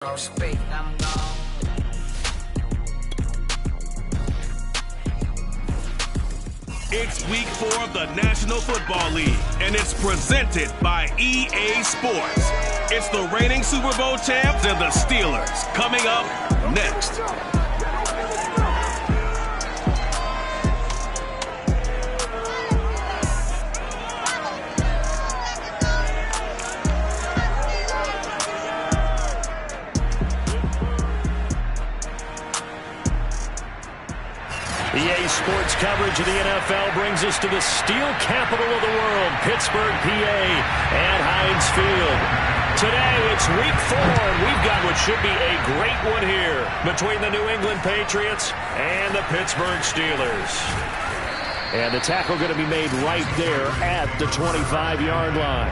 It's week 4 of the National Football League, and it's presented by EA Sports. It's the reigning Super Bowl champs and the Steelers coming up next. EA Sports coverage of the NFL brings us to the steel capital of the world, Pittsburgh, PA, at Heinz Field. Today, it's week 4, and we've got what should be a great one here between the New England Patriots and the Pittsburgh Steelers. And the tackle going to be made right there at the 25-yard line.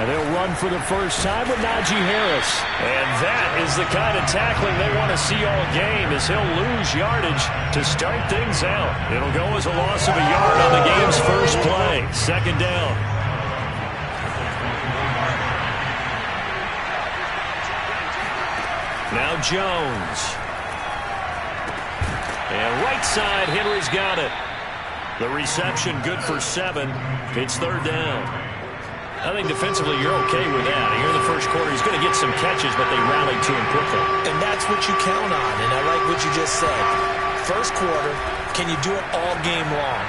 And they'll run for the first time with Najee Harris. And that is the kind of tackling they want to see all game, as he'll lose yardage to start things out. It'll go as a loss of a yard on the game's first play. Second down. Now Jones. And right side, Henry's got it. The reception good for 7. It's third down. I think defensively you're okay with that. Here in the first quarter, he's going to get some catches, but they rallied to him quickly. And that's what you count on, and I like what you just said. First quarter, can you do it all game long?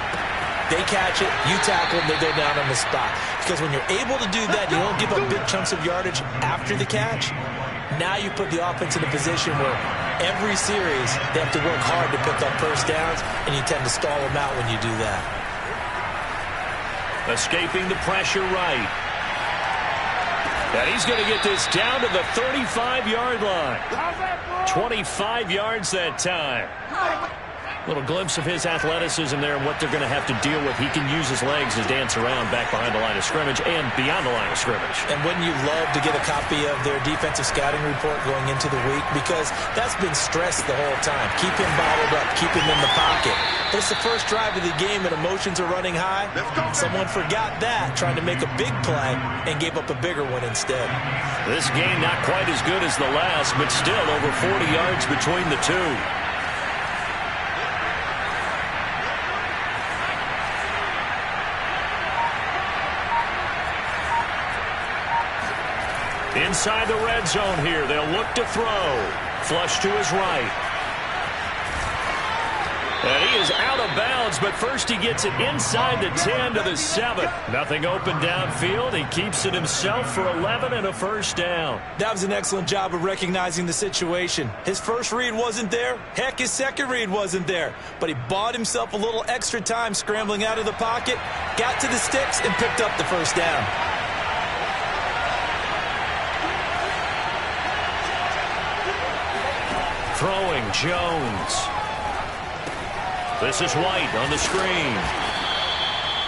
They catch it, you tackle them, they go down on the spot. Because when you're able to do that, you don't give up big chunks of yardage after the catch. Now you put the offense in a position where every series they have to work hard to pick up first downs, and you tend to stall them out when you do that. Escaping the pressure right. And he's going to get this down to the 35-yard line. 25 yards that time. Little glimpse of his athleticism there and what they're going to have to deal with. He can use his legs to dance around back behind the line of scrimmage and beyond the line of scrimmage. And wouldn't you love to get a copy of their defensive scouting report going into the week? Because that's been stressed the whole time. Keep him bottled up. Keep him in the pocket. But it's the first drive of the game and emotions are running high. Someone forgot that, trying to make a big play, and gave up a bigger one instead. This game not quite as good as the last, but still over 40 yards between the two. Inside the red zone here, they'll look to throw. Flush to his right. And he is out of bounds, but first he gets it inside the 10 to the 7. Nothing open downfield. He keeps it himself for 11 and a first down. That was an excellent job of recognizing the situation. His first read wasn't there. Heck, his second read wasn't there. But he bought himself a little extra time scrambling out of the pocket, got to the sticks, and picked up the first down. Throwing Jones. This is White on the screen.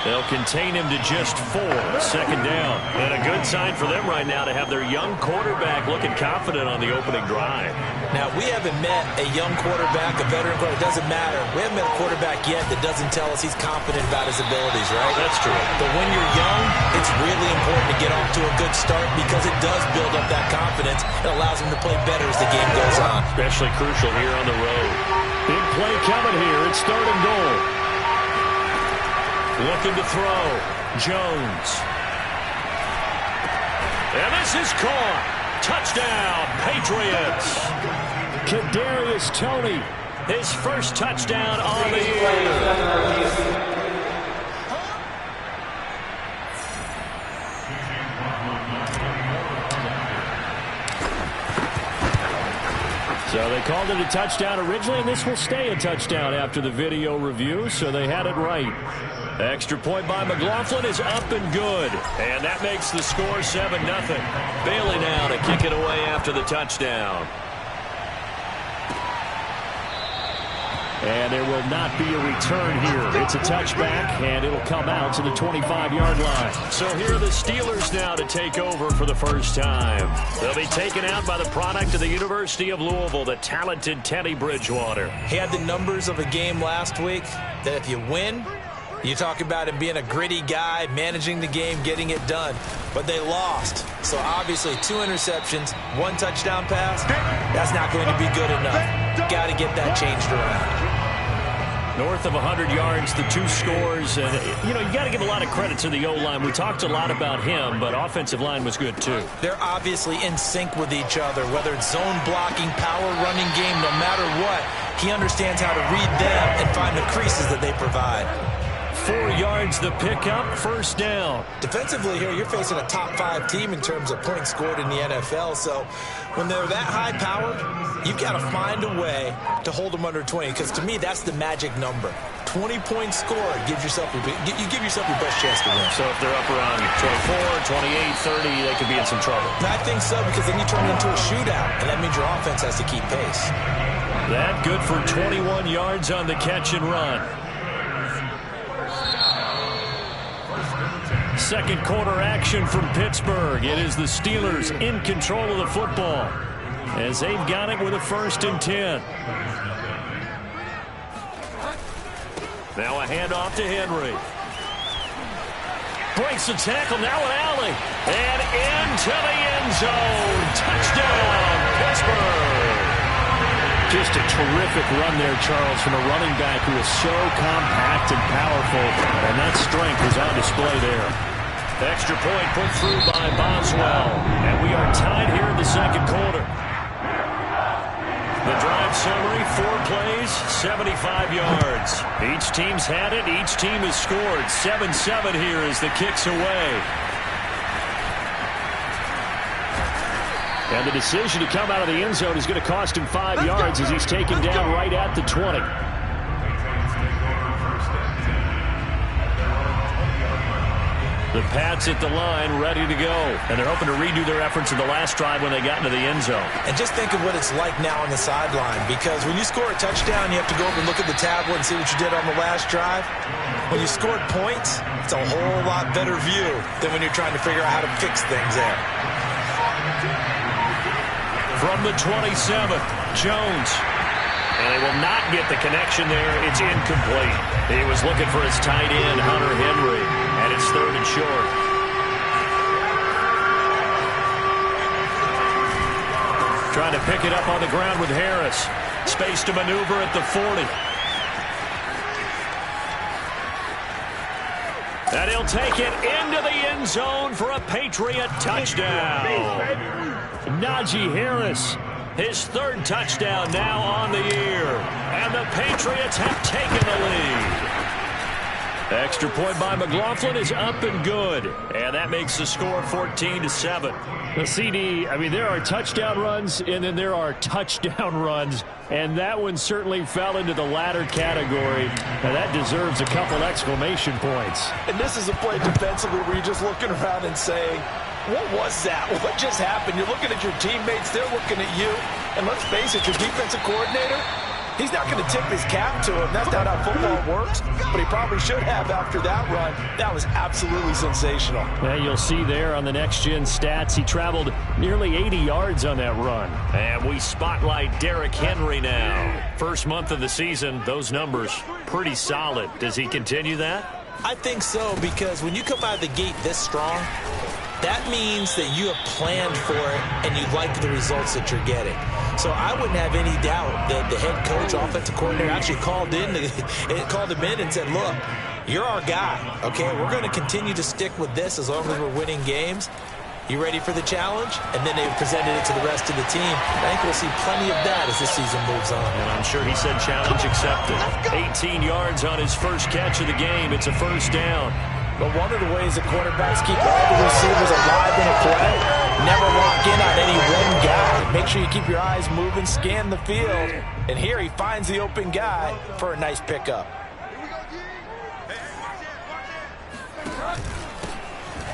They'll contain him to just 4. Second down. And a good sign for them right now to have their young quarterback looking confident on the opening drive. Now, we haven't met a young quarterback, a veteran quarterback. It doesn't matter. We haven't met a quarterback yet that doesn't tell us he's confident about his abilities, right? That's true. But when you're young, it's really important to get off to a good start because it does build up that confidence. It allows him to play better as the game goes on. Especially crucial here on the road. Big play coming here. It's third and goal. Looking to throw. Jones. And this is caught. Touchdown, Patriots. Kadarius Toney, his first touchdown on the year. So they called it a touchdown originally, and this will stay a touchdown after the video review, so they had it right. Extra point by McLaughlin is up and good. And that makes the score 7-0. Bailey now to kick it away after the touchdown. And there will not be a return here. It's a touchback, and it'll come out to the 25-yard line. So here are the Steelers now to take over for the first time. They'll be taken out by the product of the University of Louisville, the talented Teddy Bridgewater. He had the numbers of a game last week that if you win, You talk about him being a gritty guy, managing the game, getting it done. But they lost. So obviously 2 interceptions, 1 touchdown pass, that's not going to be good enough. Got to get that changed around. North of 100 yards, the 2 scores. And, you got to give a lot of credit to the O-line. We talked a lot about him, but offensive line was good too. They're obviously in sync with each other, whether it's zone blocking, power running game, no matter what. He understands how to read them and find the creases that they provide. 4 yards the pickup, first down. Defensively here, you're facing a top 5 team in terms of points scored in the NFL. So when they're that high-powered, you've got to find a way to hold them under 20. Because to me, that's the magic number. 20-point score gives yourself you give yourself your best chance to win. So if they're up around 24, 28, 30, they could be in some trouble. I think so, because then you turn it into a shootout, and that means your offense has to keep pace. That good for 21 yards on the catch and run. Second quarter action from Pittsburgh. It is the Steelers in control of the football as they've got it with a 1st and 10. Now a handoff to Henry. Breaks the tackle, now an alley. And into the end zone. Touchdown, Pittsburgh. Just a terrific run there, Charles, from a running back who is so compact and powerful, and that strength is on display there. Extra point put through by Boswell, and we are tied here in the second quarter. The drive summary, 4 plays, 75 yards. Each team's had it, each team has scored. 7-7 here as the kick's away. And the decision to come out of the end zone is going to cost him 5 yards as he's taken down right at the 20. The Pats at the line, ready to go. And they're hoping to redo their efforts in the last drive when they got into the end zone. And just think of what it's like now on the sideline, because when you score a touchdown, you have to go over and look at the tablet and see what you did on the last drive. When you scored points, it's a whole lot better view than when you're trying to figure out how to fix things there. From the 27, Jones. And they will not get the connection there. It's incomplete. He was looking for his tight end, Hunter Henry. And it's 3rd and short. Trying to pick it up on the ground with Harris. Space to maneuver at the 40. And he'll take it into the end zone for a Patriot touchdown. Najee Harris, his 3rd touchdown now on the year. And the Patriots have taken the lead. Extra point by McLaughlin is up and good. And that makes the score 14-7. The CD, I mean, there are touchdown runs, and then there are touchdown runs. And that one certainly fell into the latter category. And that deserves a couple exclamation points. And this is a play defensively where you're just looking around and saying, what was that? What just happened? You're looking at your teammates. They're looking at you. And let's face it, your defensive coordinator, he's not going to tip his cap to him. That's not how football works, but he probably should have after that run. That was absolutely sensational. Yeah, you'll see there on the next-gen stats, he traveled nearly 80 yards on that run. And we spotlight Derrick Henry now. First month of the season, those numbers pretty solid. Does he continue that? I think so, because when you come out of the gate this strong, that means that you have planned for it and you like the results that you're getting. So I wouldn't have any doubt that the head coach, offensive coordinator, actually called him in and said, look, you're our guy, okay? We're going to continue to stick with this as long as we're winning games. You ready for the challenge? And then they presented it to the rest of the team. I think we'll see plenty of that as the season moves on. And I'm sure he said challenge accepted. 18 yards on his first catch of the game. It's a 1st down. But one of the ways that quarterbacks keep all the receivers alive in a play, never lock in on any one guy. Make sure you keep your eyes moving, scan the field. And here he finds the open guy for a nice pickup.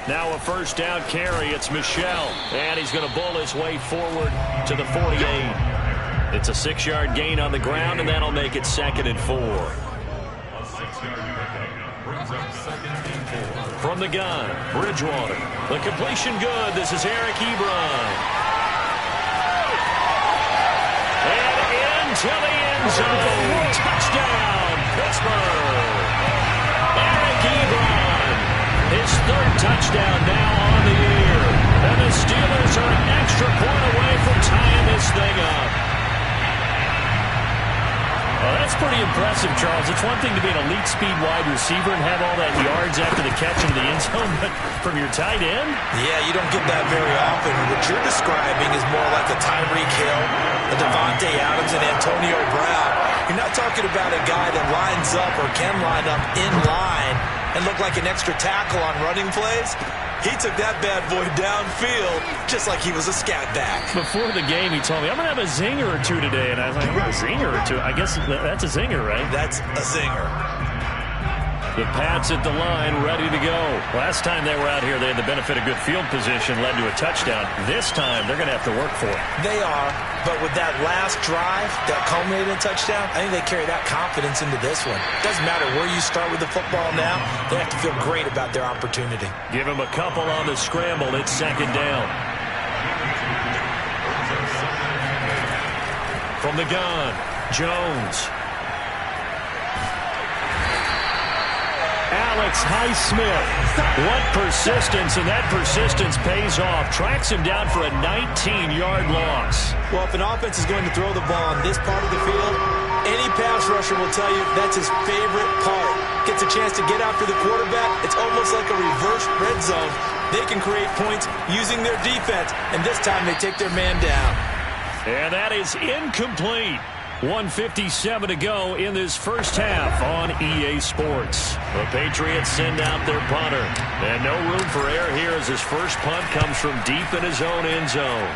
Now a 1st down carry. It's Michel. And he's going to bull his way forward to the 48. It's a 6-yard gain on the ground, and that'll make it 2nd and 4. From the gun, Bridgewater. The completion good. This is Eric Ebron. And into the end zone. Touchdown, Pittsburgh. touchdown now on the year. And the Steelers are an extra point away from tying this thing up. Well, that's pretty impressive, Charles. It's one thing to be an elite speed wide receiver and have all that yards after the catch into the end zone, but from your tight end? Yeah, you don't get that very often. What you're describing is more like a Tyreek Hill, a Devontae Adams, and Antonio Brown. You're not talking about a guy that lines up or can line up in line and look like an extra tackle on running plays. He took that bad boy downfield just like he was a scat back. Before the game, he told me, I'm going to have a zinger or two today. And I was like, a zinger or two? I guess that's a zinger, right? That's a zinger. The Pats at the line, ready to go. Last time they were out here, they had the benefit of good field position, led to a touchdown. This time, they're going to have to work for it. They are, but with that last drive that culminated in a touchdown, I think they carry that confidence into this one. Doesn't matter where you start with the football now, they have to feel great about their opportunity. Give them a couple on the scramble. It's second down. From the gun, Jones. Alex Highsmith. What persistence, and that persistence pays off. Tracks him down for a 19-yard loss. Well, if an offense is going to throw the ball on this part of the field, any pass rusher will tell you that's his favorite part. Gets a chance to get after the quarterback. It's almost like a reverse red zone. They can create points using their defense, and this time they take their man down. And that is incomplete. 1:57 to go in this first half on EA Sports. The Patriots send out their punter. And no room for error here as his first punt comes from deep in his own end zone.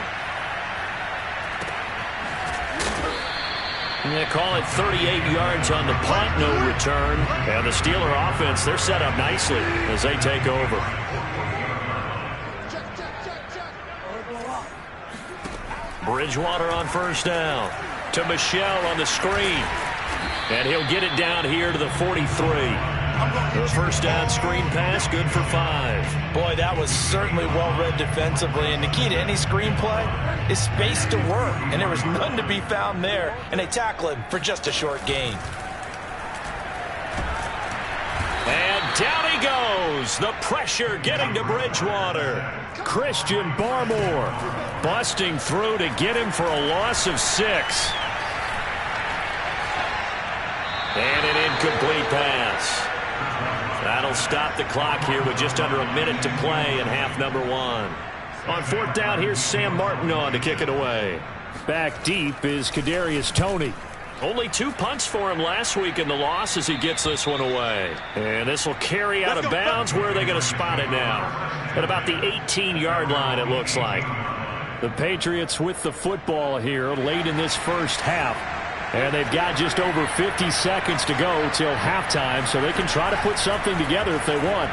And they call it 38 yards on the punt, no return. And the Steeler offense, they're set up nicely as they take over. Bridgewater on first down. To Michelle on the screen. And he'll get it down here to the 43. The first down screen pass, good for 5. Boy, that was certainly well-read defensively. And the key to any screenplay is space to work. And there was none to be found there. And they tackle him for just a short gain. And down he goes. The pressure getting to Bridgewater. Christian Barmore busting through to get him for a loss of 6. And an incomplete pass. That'll stop the clock here with just under a minute to play in half number 1. On fourth down, here's Sam Martin on to kick it away. Back deep is Kadarius Toney. Only 2 punts for him last week in the loss as he gets this one away. And this will carry out of bounds. Where are they going to spot it now? At about the 18-yard line, it looks like. The Patriots with the football here late in this first half. And they've got just over 50 seconds to go till halftime, so they can try to put something together if they want.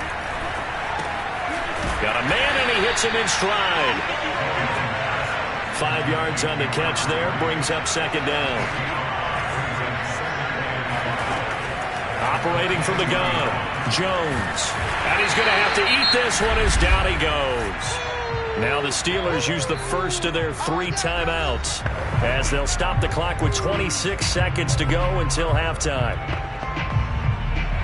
Got a man, and he hits him in stride. 5 yards on the catch there, brings up second down. Operating from the gun, Jones. And he's going to have to eat this one as down he goes. Now the Steelers use the first of their 3 timeouts as they'll stop the clock with 26 seconds to go until halftime.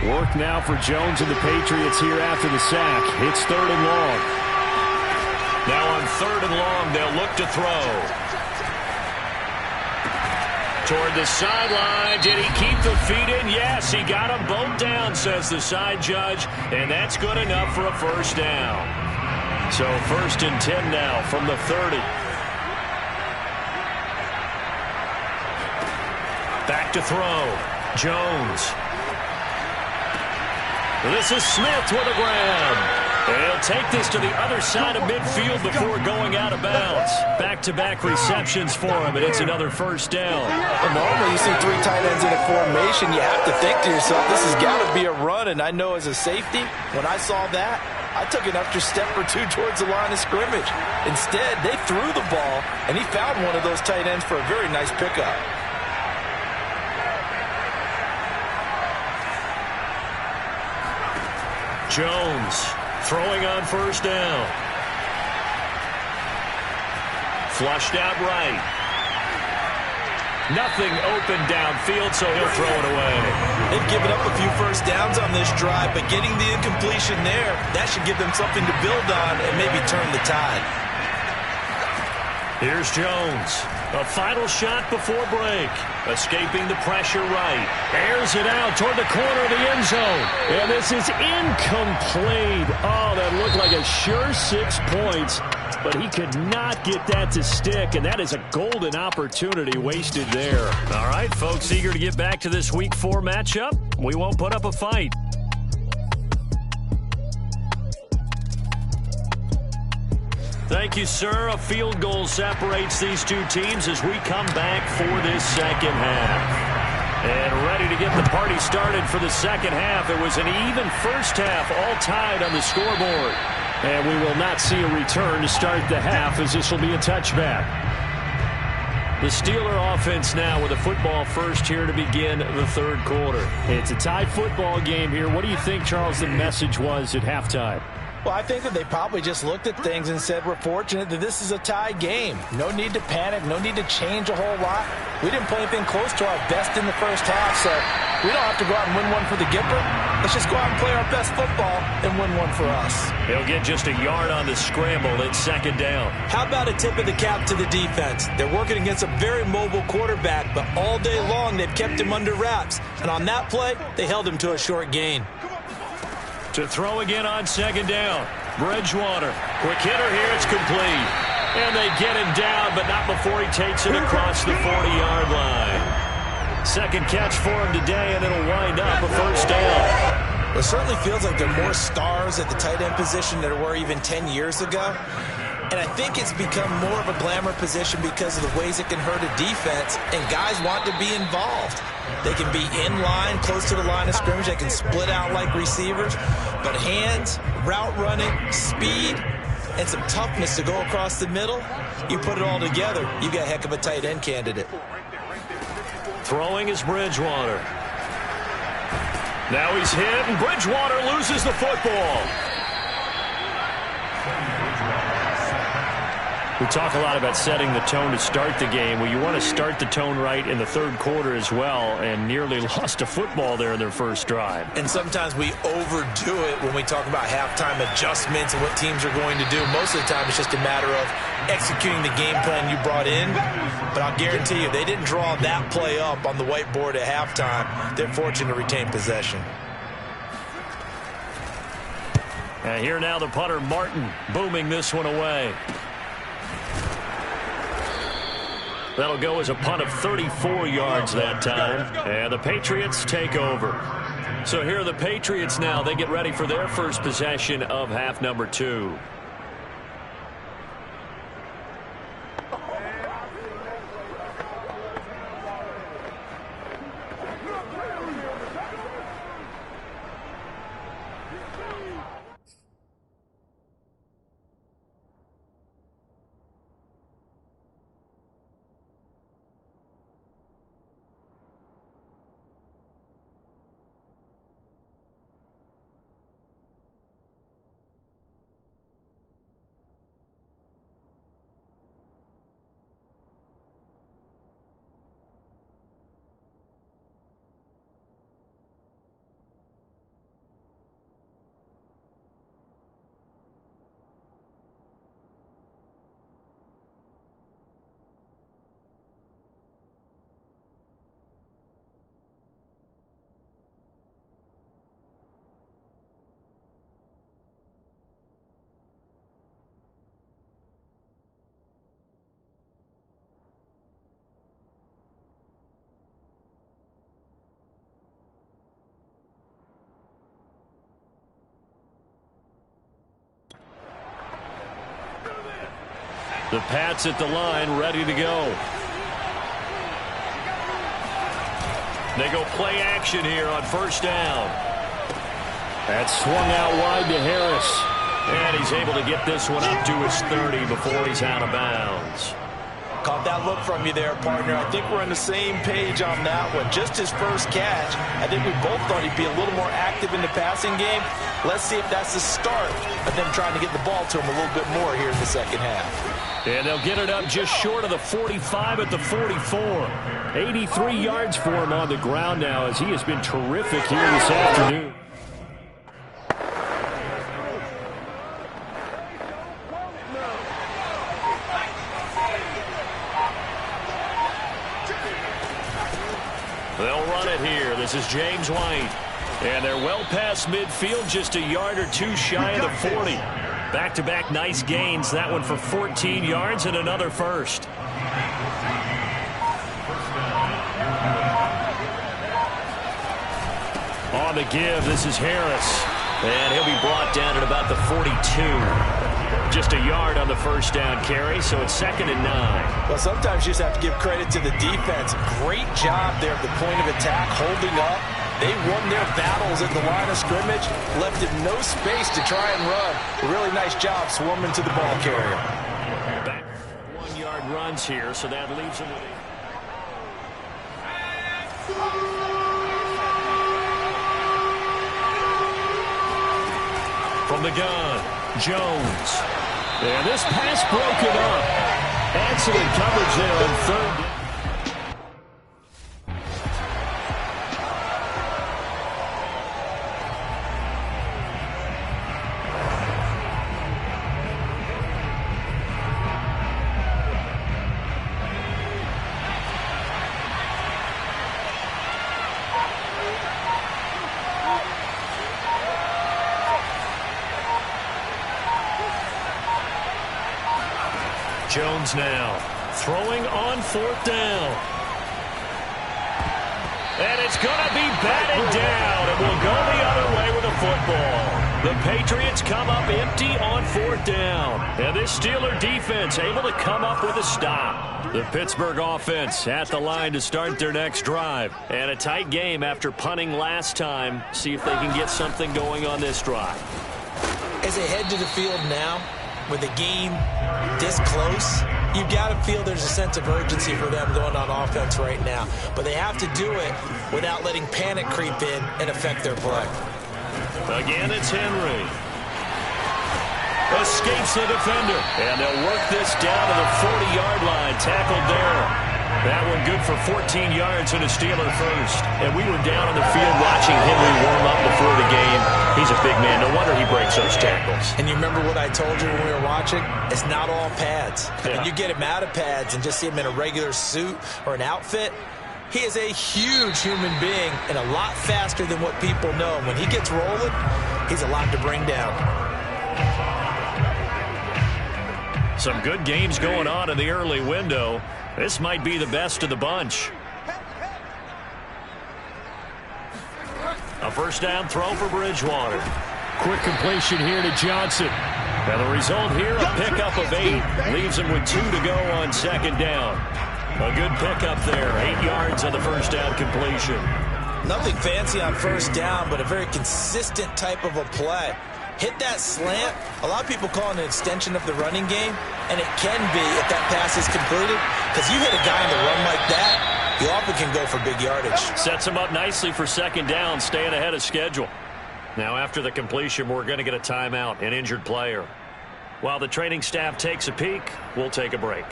Work now for Jones and the Patriots here after the sack. It's 3rd and long. Now on 3rd and long, they'll look to throw. Toward the sideline. Did he keep the feet in? Yes, he got them both down, says the side judge. And that's good enough for a first down. So 1st and 10 now from the 30. Back to throw. Jones. This is Smith with a grab. He'll take this to the other side of midfield before going out of bounds. Back-to-back receptions for him, and it's another first down. Well, normally you see 3 tight ends in a formation. You have to think to yourself, this has got to be a run. And I know as a safety, when I saw that, I took an extra step or 2 towards the line of scrimmage. Instead, they threw the ball, and he found one of those tight ends for a very nice pickup. Jones throwing on first down. Flushed out right. Nothing open downfield, so he'll throw it away. They've given up a few first downs on this drive, but getting the incompletion there, that should give them something to build on and maybe turn the tide. Here's Jones. A final shot before break. Escaping the pressure right. Airs it out toward the corner of the end zone. And this is incomplete. Oh, that looked like a sure 6 points. But he could not get that to stick, and that is a golden opportunity wasted there. All right, folks, eager to get back to this Week 4 matchup. We won't put up a fight. Thank you, sir. A field goal separates these two teams as we come back for this second half. And ready to get the party started for the second half. It was an even first half, all tied on the scoreboard. And we will not see a return to start the half, as this will be a touchback. The Steeler offense now with a football first here to begin the third quarter. It's a tie football game here. What do you think, Charles, the message was at halftime? Well, I think that they probably just looked at things and said, we're fortunate that this is a tie game. No need to panic. No need to change a whole lot. We didn't play anything close to our best in the first half, so we don't have to go out and win one for the Gipper. Let's just go out and play our best football and win one for us. He'll get just a yard on the scramble. It's second down. How about a tip of the cap to the defense? They're working against a very mobile quarterback, but all day long they've kept him under wraps. And on that play, they held him to a short gain. To throw again on second down. Bridgewater. Quick hitter here. It's complete. And they get him down, but not before he takes it across the 40-yard line. Second catch for him today, and it'll wind up a first down. It certainly feels like there are more stars at the tight end position than there were even 10 years ago. And I think it's become more of a glamour position because of the ways it can hurt a defense, and guys want to be involved. They can be in line, close to the line of scrimmage. They can split out like receivers. But hands, route running, speed, and some toughness to go across the middle, you put it all together, you got a heck of a tight end candidate. Throwing is Bridgewater. Now he's hit, and Bridgewater loses the football. We talk a lot about setting the tone to start the game. Well, you want to start the tone right in the third quarter as well, and nearly lost a football there in their first drive. And sometimes we overdo it when we talk about halftime adjustments and what teams are going to do. Most of the time it's just a matter of executing the game plan you brought in. But I'll guarantee you, they didn't draw that play up on the whiteboard at halftime. They're fortunate to retain possession. And here now the punter, Martin, booming this one away. That'll go as a punt of 34 yards that time. And the Patriots take over. So here are the Patriots now. They get ready for their first possession of half number 2. The Pats at the line, ready to go. They go play action here on first down. That's swung out wide to Harris. And he's able to get this one up to his 30 before he's out of bounds. Caught that look from you there, partner. I think we're on the same page on that one. Just his first catch. I think we both thought he'd be a little more active in the passing game. Let's see if that's the start of them trying to get the ball to him a little bit more here in the second half. And they'll get it up just short of the 45 at the 44. 83 yards for him on the ground now as he has been terrific here this afternoon. They'll run it here. This is James White. And they're well past midfield, just a yard or two shy of the 40. Back-to-back nice gains. That one for 14 yards and another first. On the give, this is Harris. And he'll be brought down at about the 42. Just a yard on the first down carry, so it's 2nd and 9. Well, sometimes you just have to give credit to the defense. Great job there at the point of attack, holding up. They won their battles at the line of scrimmage, left him no space to try and run. Really nice job swarming to the ball carrier. Back 1 yard runs here, so that leaves him with from the gun, Jones. And this pass broken up. Excellent coverage there on 3rd. Jones now throwing on 4th down. And it's going to be batted down. It will go the other way with a football. The Patriots come up empty on 4th down. And this Steeler defense able to come up with a stop. The Pittsburgh offense at the line to start their next drive. And a tight game after punting last time. See if they can get something going on this drive. As they head to the field now, with the game this close, you've got to feel there's a sense of urgency for them going on offense right now. But they have to do it without letting panic creep in and affect their play. Again, it's Henry. Escapes the defender. And they'll work this down to the 40-yard line. Tackled there. That one good for 14 yards and a Steeler first. And we were down on the field watching Henry warm up before the game. He's a big man. No wonder he breaks those tackles. And you remember what I told you when we were watching? It's not all pads. Yeah. When you get him out of pads and just see him in a regular suit or an outfit, he is a huge human being and a lot faster than what people know. When he gets rolling, he's a lot to bring down. Some good games going on in the early window. This might be the best of the bunch. A first down throw for Bridgewater. Quick completion here to Johnson. And the result here, a pickup of 8. Leaves him with 2 to go on 2nd down. A good pickup there. 8 yards on the first down completion. Nothing fancy on first down, but a very consistent type of a play. Hit that slant. A lot of people call it an extension of the running game, and it can be if that pass is completed, because you hit a guy on the run like that, you often can go for big yardage. Sets him up nicely for 2nd down, staying ahead of schedule. Now after the completion, we're going to get a timeout, an injured player. While the training staff takes a peek, we'll take a break.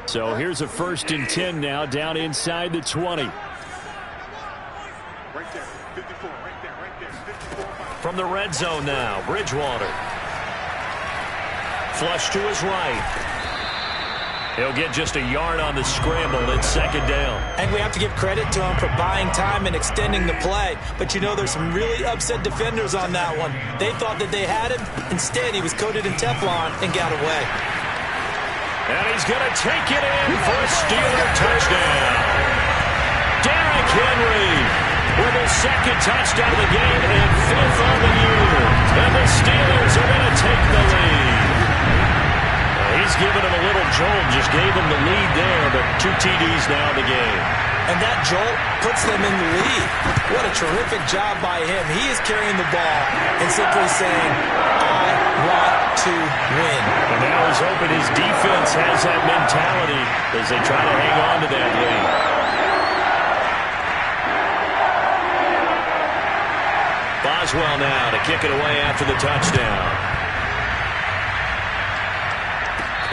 So here's a 1st and 10 now, down inside the 20. Right there, 54, right there, 54. From the red zone now, Bridgewater. Flush to his right. He'll get just a yard on the scramble. It's 2nd down. And we have to give credit to him for buying time and extending the play. But you know, there's some really upset defenders on that one. They thought that they had him. Instead, he was coated in Teflon and got away. And he's going to take it in for a Steeler touchdown. Derrick Henry with his 2nd touchdown of the game and 5th on the year. And the Steelers are going to take the lead. He's given him a little jolt, just gave him the lead there, but 2 TDs now in the game. and that jolt puts them in the lead. What a terrific job by him. He is carrying the ball and simply saying, I want to win. And now he's hoping his defense has that mentality as they try to hang on to that lead. Boswell now to kick it away after the touchdown.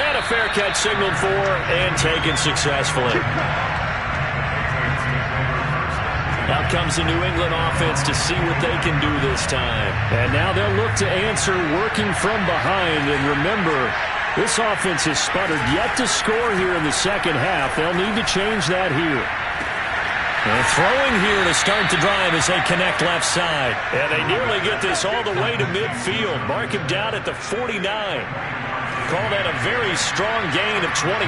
And a fair catch signaled for and taken successfully. Out comes the New England offense to see what they can do this time. And now they'll look to answer working from behind. And remember, this offense has sputtered yet to score here in the second half. They'll need to change that here. And throwing here to start the drive as they connect left side. And they nearly get this all the way to midfield. Mark him down at the 49. Call that a very strong gain of 24.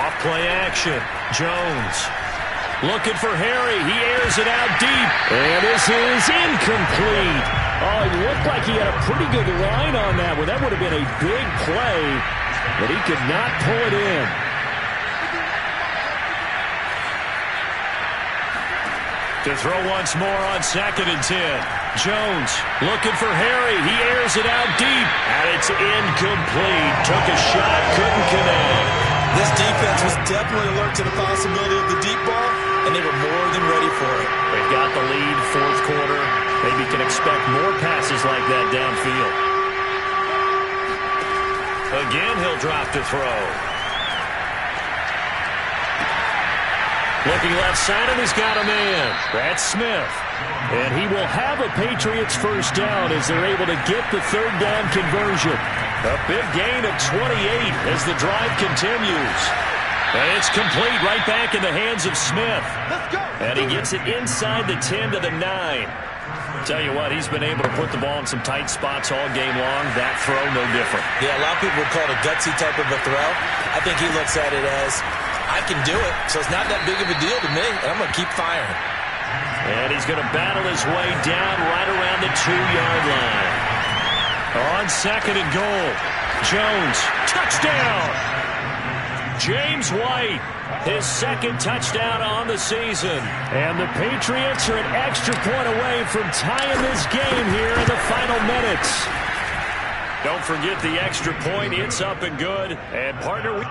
Off play action. Jones looking for Harry. He airs it out deep. And this is incomplete. Oh, it looked like he had a pretty good line on that one. That would have been a big play, but he could not pull it in. To throw once more on 2nd and 10. Jones looking for Harry. He airs it out deep. And it's incomplete. Took a shot, couldn't connect. This defense was definitely alert to the possibility of the deep ball, and they were more than ready for it. They've got the lead, fourth quarter. Maybe can expect more passes like that downfield. Again, he'll drop to throw. Looking left side, and he's got a man. That's Smith. And he will have a Patriots first down as they're able to get the third down conversion. A big gain of 28 as the drive continues. And it's complete right back in the hands of Smith. And he gets it inside the 10 to the 9. Tell you what, he's been able to put the ball in some tight spots all game long. That throw, no different. Yeah, a lot of people would call it a gutsy type of a throw. I think he looks at it as, I can do it, so it's not that big of a deal to me, and I'm going to keep firing. And he's going to battle his way down right around the 2-yard line. On 2nd and goal, Jones, touchdown! James White, his 2nd touchdown on the season. And the Patriots are an extra point away from tying this game here in the final minutes. Don't forget the extra point. It's up and good. And partner...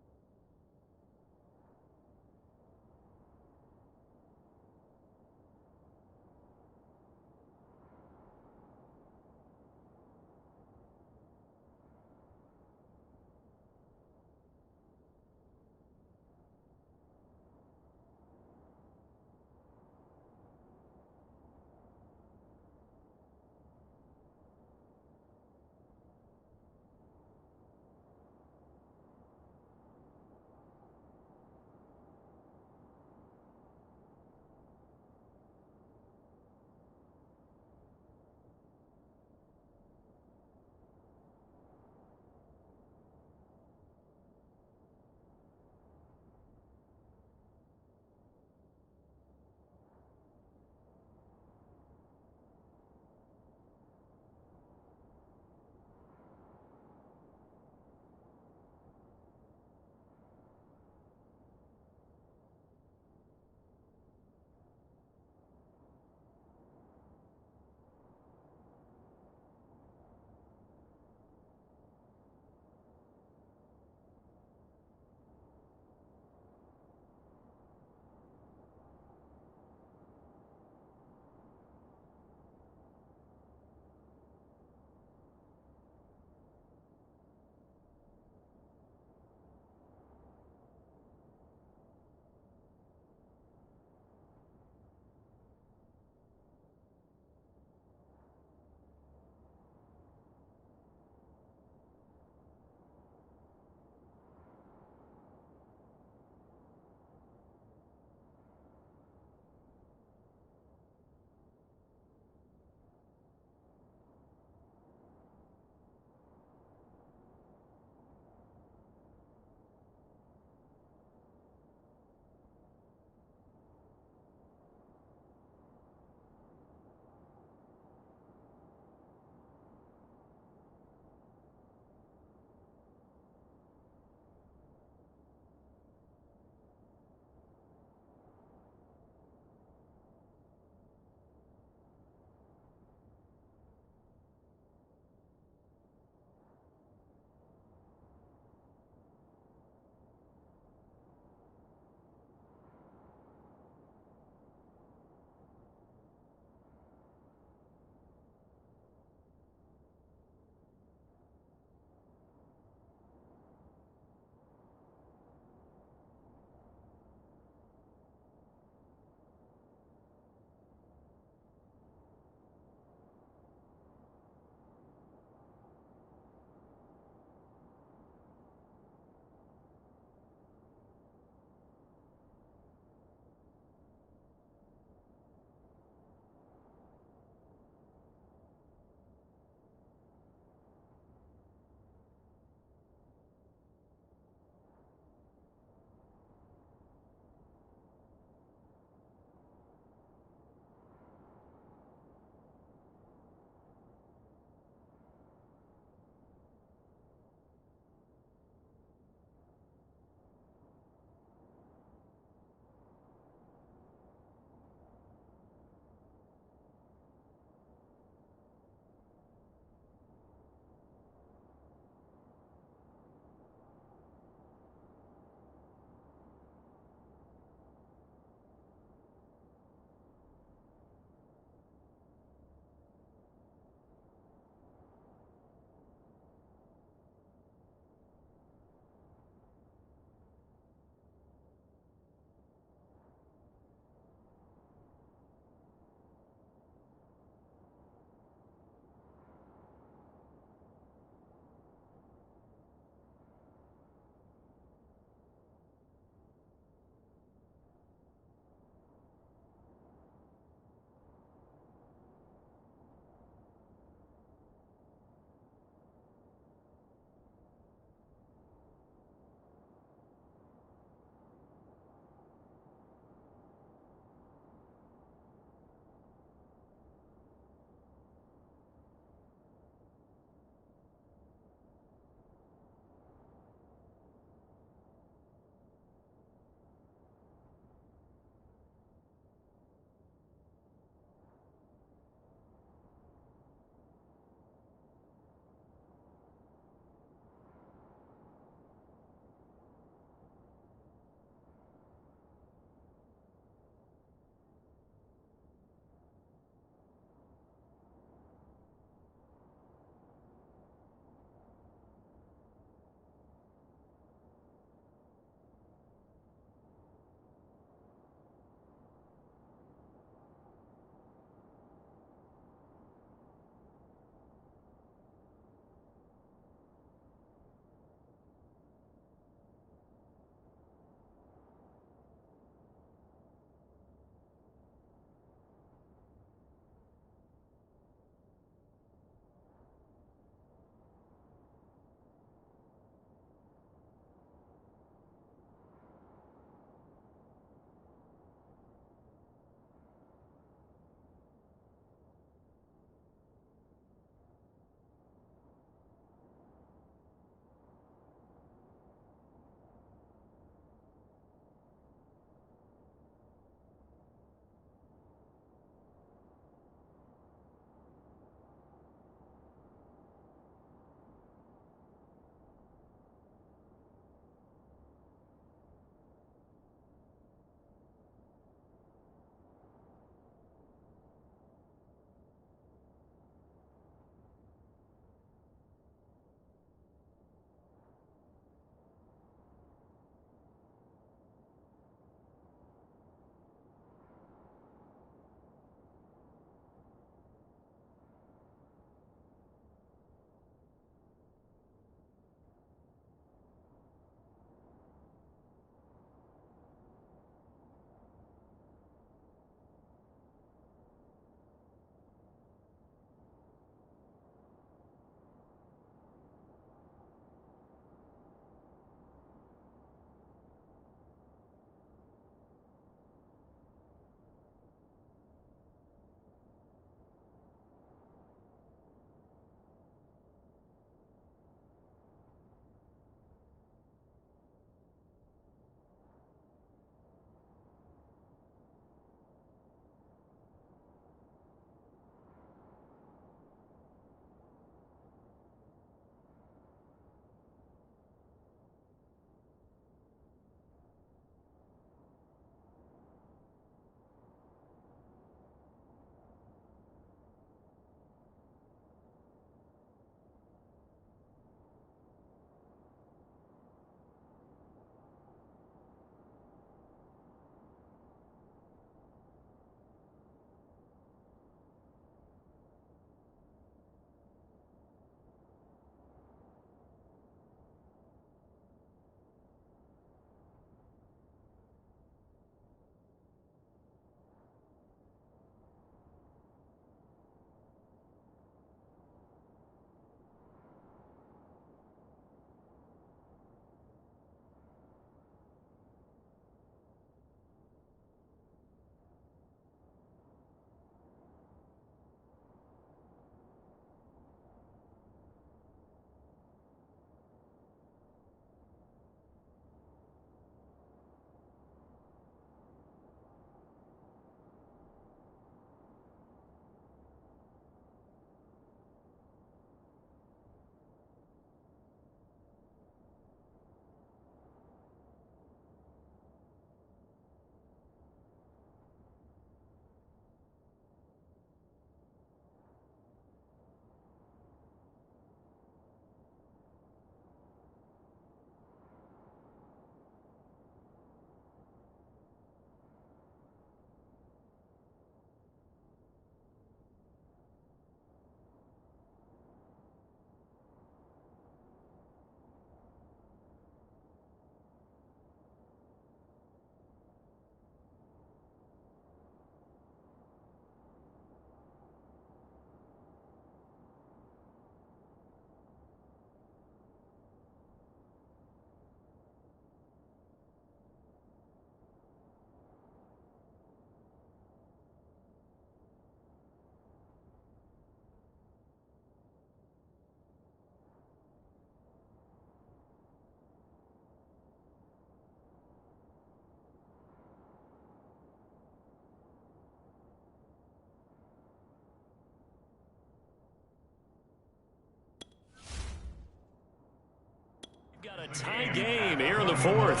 A tie game here in the fourth.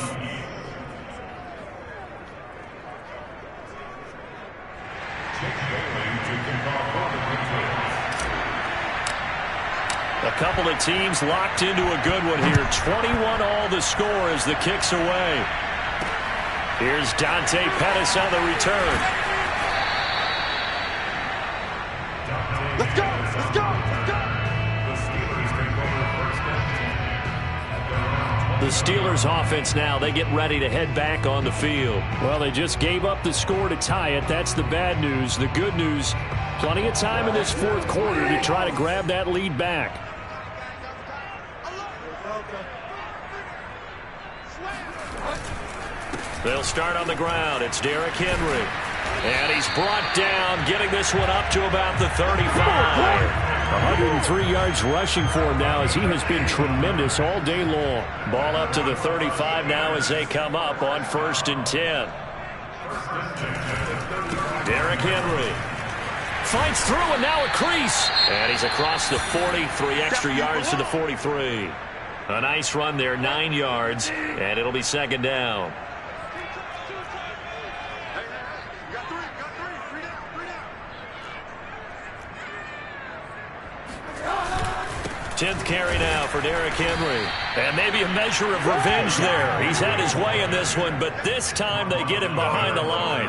A couple of teams locked into a good one here. 21 all the score as the kick's away. Here's Dante Pettis on the return. Let's go! Let's go! Let's go! The Steelers offense now, they get ready to head back on the field. Well, they just gave up the score to tie it. That's the bad news. The good news, plenty of time in this fourth quarter to try to grab that lead back. They'll start on the ground. It's Derrick Henry. And he's brought down, getting this one up to about the 35. 103 yards rushing for him now as he has been tremendous all day long. Ball up to the 35 now as they come up on 1st and 10. Derrick Henry fights through and now a crease. And he's across the 40, 3 extra yards to the 43. A nice run there, 9 yards, and it'll be 2nd down. 10th carry now for Derrick Henry. And maybe a measure of revenge there. He's had his way in this one, but this time they get him behind the line.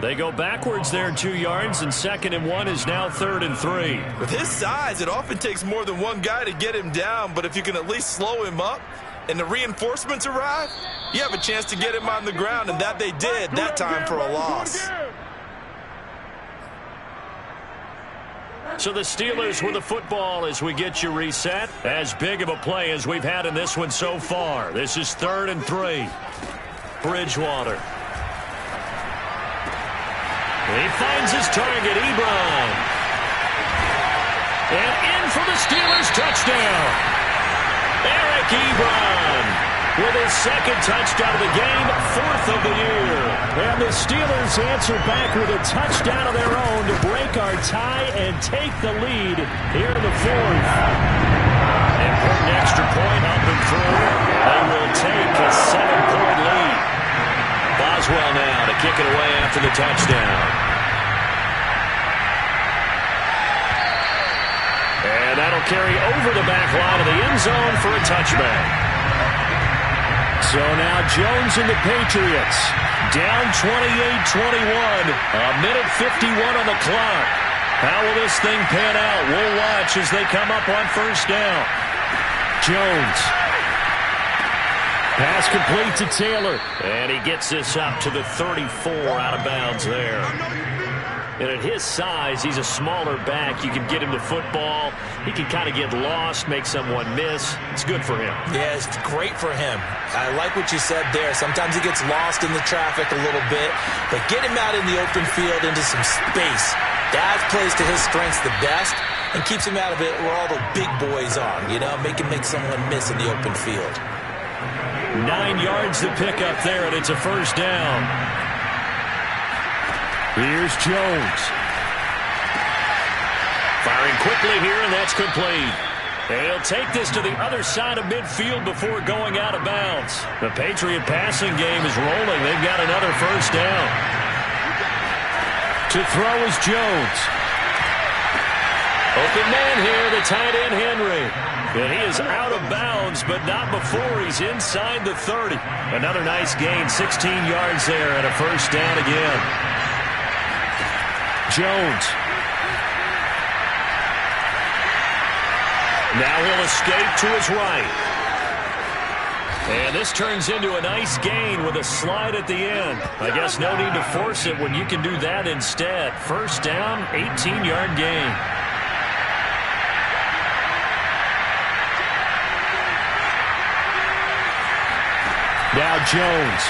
They go backwards there 2 yards, and 2nd and 1 is now 3rd and 3. With his size, it often takes more than one guy to get him down, but if you can at least slow him up and the reinforcements arrive, you have a chance to get him on the ground, and that they did that time for a loss. So the Steelers with the football as we get you reset. As big of a play as we've had in this one so far. This is 3rd and 3. Bridgewater. He finds his target, Ebron. And in for the Steelers touchdown. Eric Ebron with his 2nd touchdown of the game, 4th of the year. And the Steelers answer back with a touchdown of their own to break our tie and take the lead here in the 4th. Important extra point up and through. They will take a 7-point lead. Boswell now to kick it away after the touchdown. And that'll carry over the back line of the end zone for a touchback. So now Jones and the Patriots down 28-21. A minute 51 on the clock. How will this thing pan out? We'll watch as they come up on 1st down. Jones. Pass complete to Taylor. And he gets this up to the 34 out of bounds there. And at his size, he's a smaller back. You can get him the football. He can kind of get lost, make someone miss. It's good for him. Yeah, it's great for him. I like what you said there. Sometimes he gets lost in the traffic a little bit, but get him out in the open field into some space. That plays to his strengths the best and keeps him out of it where all the big boys are, you know, make someone miss in the open field. 9 yards to pick up there, and it's a 1st down. Here's Jones. Firing quickly here, and that's complete. And he'll take this to the other side of midfield before going out of bounds. The Patriot passing game is rolling. They've got another 1st down. To throw is Jones. Open man here, the tight end Henry. And he is out of bounds, but not before he's inside the 30. Another nice gain, 16 yards there, and a 1st down again. Jones. Now he'll escape to his right. And this turns into a nice gain with a slide at the end. I guess no need to force it when you can do that instead. 1st down, 18-yard gain. Now Jones.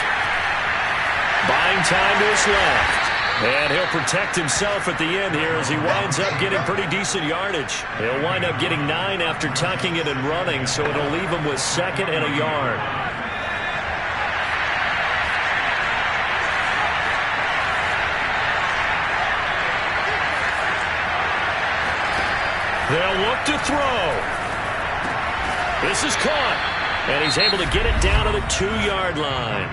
Buying time to his left. And he'll protect himself at the end here as he winds up getting pretty decent yardage. He'll wind up getting 9 after tucking it and running, so it'll leave him with 2nd and a yard. They'll look to throw. This is caught. And he's able to get it down to the 2-yard line.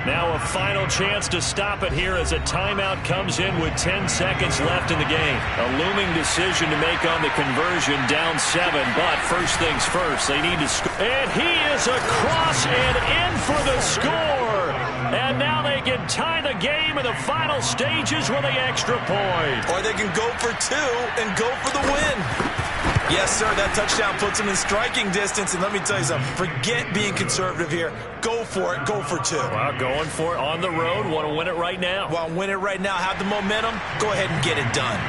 Now a final chance to stop it here as a timeout comes in with 10 seconds left in the game. A looming decision to make on the conversion, down 7. But first things first, they need to score. And he is across and in for the score. And now they can tie the game in the final stages with the extra point. Or they can go for 2 and go for the win. Yes, sir, that touchdown puts them in striking distance. And let me tell you something, forget being conservative here. Go for it, go for 2. Well, going for it on the road, want to win it right now. Want to win it right now, have the momentum, go ahead and get it done.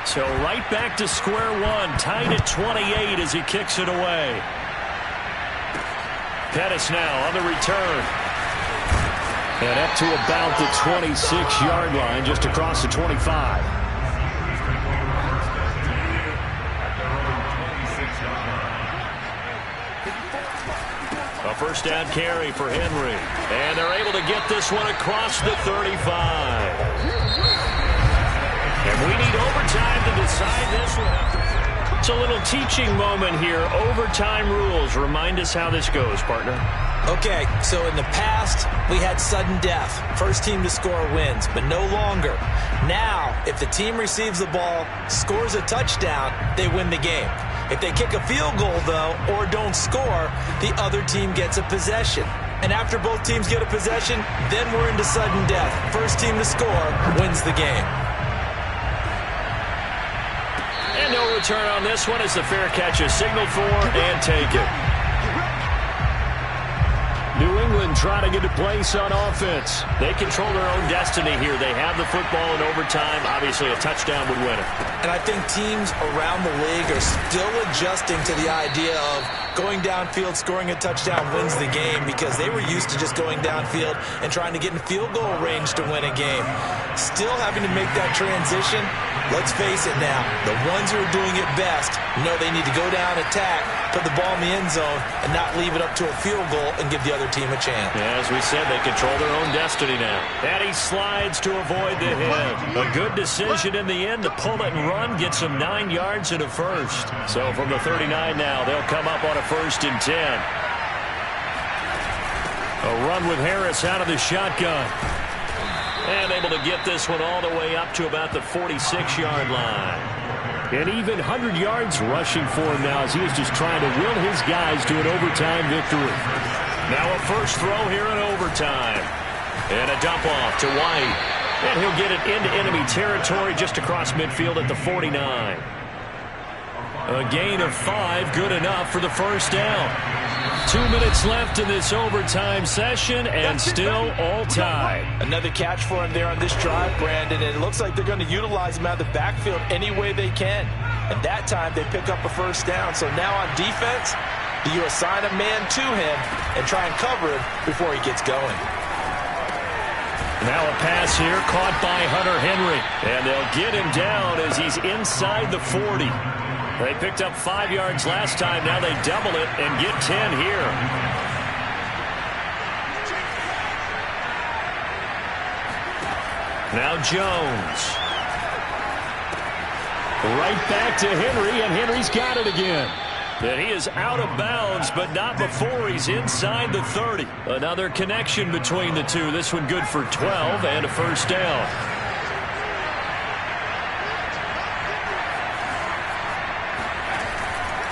So right back to square one, tied at 28 as he kicks it away. Pettis now on the return. And up to about the 26-yard line, just across the 25. A first down carry for Henry. And they're able to get this one across the 35. And we need overtime to decide this one. It's a little teaching moment here. Overtime rules. Remind us how this goes, partner. Okay, so in the past, we had sudden death. First team to score wins, but no longer. Now, if the team receives the ball, scores a touchdown, they win the game. If they kick a field goal, though, or don't score, the other team gets a possession. And after both teams get a possession, then we're into sudden death. First team to score wins the game. And no return on this one as the fair catch is signaled for and taken. New England trying to get a place on offense. They control their own destiny here. They have the football in overtime. Obviously, a touchdown would win it. And I think teams around the league are still adjusting to the idea of going downfield, scoring a touchdown wins the game, because they were used to just going downfield and trying to get in field goal range to win a game. Still having to make that transition. Let's face it now, the ones who are doing it best know they need to go down, attack, put the ball in the end zone, and not leave it up to a field goal and give the other team a chance. Yeah, as we said, they control their own destiny now. And he slides to avoid the hit. A good decision in the end to pull it and run, gets him 9 yards and a first. So from the 39 now, they'll come up on a 1st and 10. A run with Harris out of the shotgun. And able to get this one all the way up to about the 46-yard line. And even 100 yards rushing for him now as he was just trying to will his guys to an overtime victory. Now a first throw here in overtime. And a dump off to White. And he'll get it into enemy territory just across midfield at the 49. A gain of 5, good enough for the first down. 2 minutes left in this overtime session, and still all tied. Another catch for him there on this drive, Brandon, and it looks like they're going to utilize him out of the backfield any way they can. And that time they pick up a first down. So now on defense, do you assign a man to him and try and cover him before he gets going? Now a pass here caught by Hunter Henry, and they'll get him down as he's inside the 40. They picked up 5 yards last time. Now they double it and get 10 here. Now Jones. Right back to Henry, and Henry's got it again. And he is out of bounds, but not before he's inside the 30. Another connection between the two. This one good for 12 and a first down.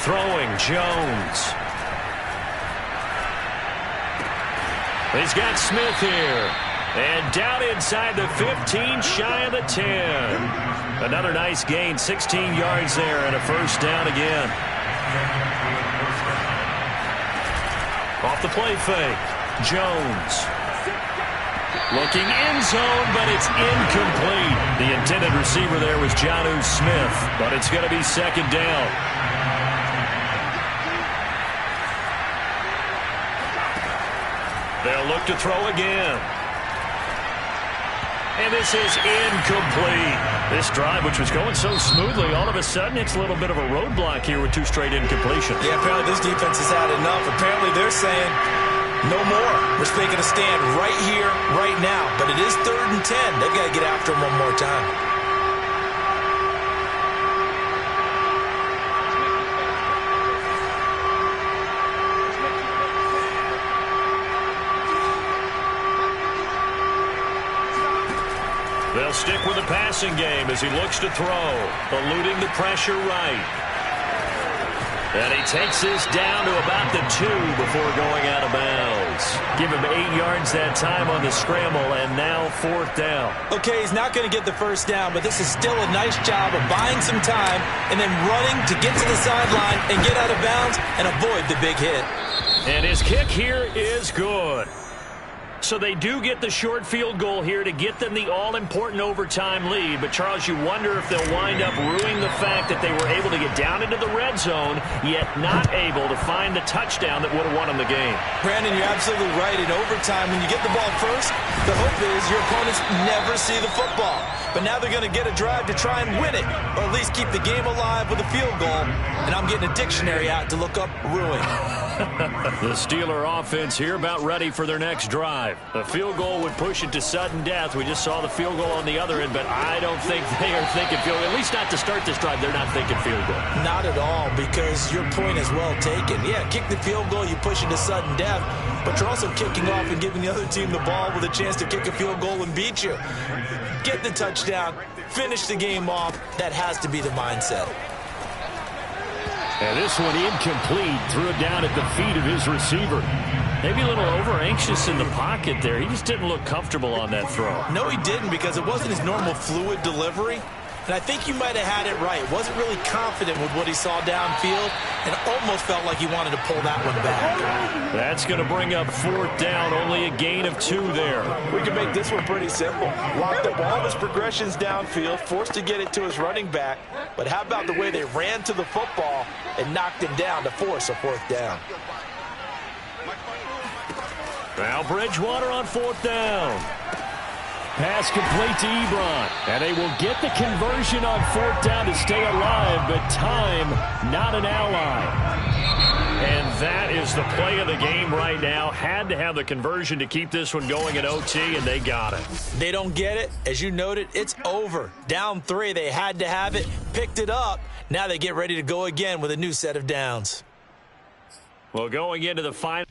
Throwing, Jones. He's got Smith here. And down inside the 15, shy of the 10. Another nice gain, 16 yards there, and a first down again. Off the play fake, Jones. Looking end zone, but it's incomplete. The intended receiver there was Jonnu Smith, but it's going to be second down. They'll look to throw again. And this is incomplete. This drive, which was going so smoothly, all of a sudden it's a little bit of a roadblock here with 2 straight incompletions. Yeah, apparently this defense has had enough. Apparently they're saying no more. We're taking a stand right here, right now. But it is 3rd and 10. They've got to get after him one more time. They'll stick with the passing game as he looks to throw, eluding the pressure right. And he takes this down to about the 2 before going out of bounds. Give him 8 yards that time on the scramble, and now 4th down. Okay, he's not going to get the first down, but this is still a nice job of buying some time and then running to get to the sideline and get out of bounds and avoid the big hit. And his kick here is good. So they do get the short field goal here to get them the all-important overtime lead. But, Charles, you wonder if they'll wind up ruining the fact that they were able to get down into the red zone, yet not able to find the touchdown that would have won them the game. Brandon, you're absolutely right. In overtime, when you get the ball first, the hope is your opponents never see the football. But now they're going to get a drive to try and win it, or at least keep the game alive with a field goal. And I'm getting a dictionary out to look up ruin. The Steeler offense here about ready for their next drive. A field goal would push it to sudden death. We just saw the field goal on the other end, but I don't think they are thinking field goal. At least not to start this drive. They're not thinking field goal. Not at all, because your point is well taken. Yeah, kick the field goal, you push it to sudden death, but you're also kicking off and giving the other team the ball with a chance to kick a field goal and beat you. Get the touchdown, finish the game off. That has to be the mindset. And this one incomplete. Threw it down at the feet of his receiver. Maybe a little over-anxious in the pocket there. He just didn't look comfortable on that throw. No, he didn't, because it wasn't his normal fluid delivery. And I think you might have had it right. Wasn't really confident with what he saw downfield and almost felt like he wanted to pull that one back. That's going to bring up 4th down. Only a gain of 2 there. We can make this one pretty simple. Locked up all of his progressions downfield, forced to get it to his running back. But how about the way they ran to the football and knocked him down to force a 4th down? Now Bridgewater on 4th down. Pass complete to Ebron. And they will get the conversion on 4th down to stay alive, but time not an ally. And that is the play of the game right now. Had to have the conversion to keep this one going in OT, and they got it. They don't get it. As you noted, it's over. Down 3, they had to have it, picked it up. Now they get ready to go again with a new set of downs. Well, going into the final.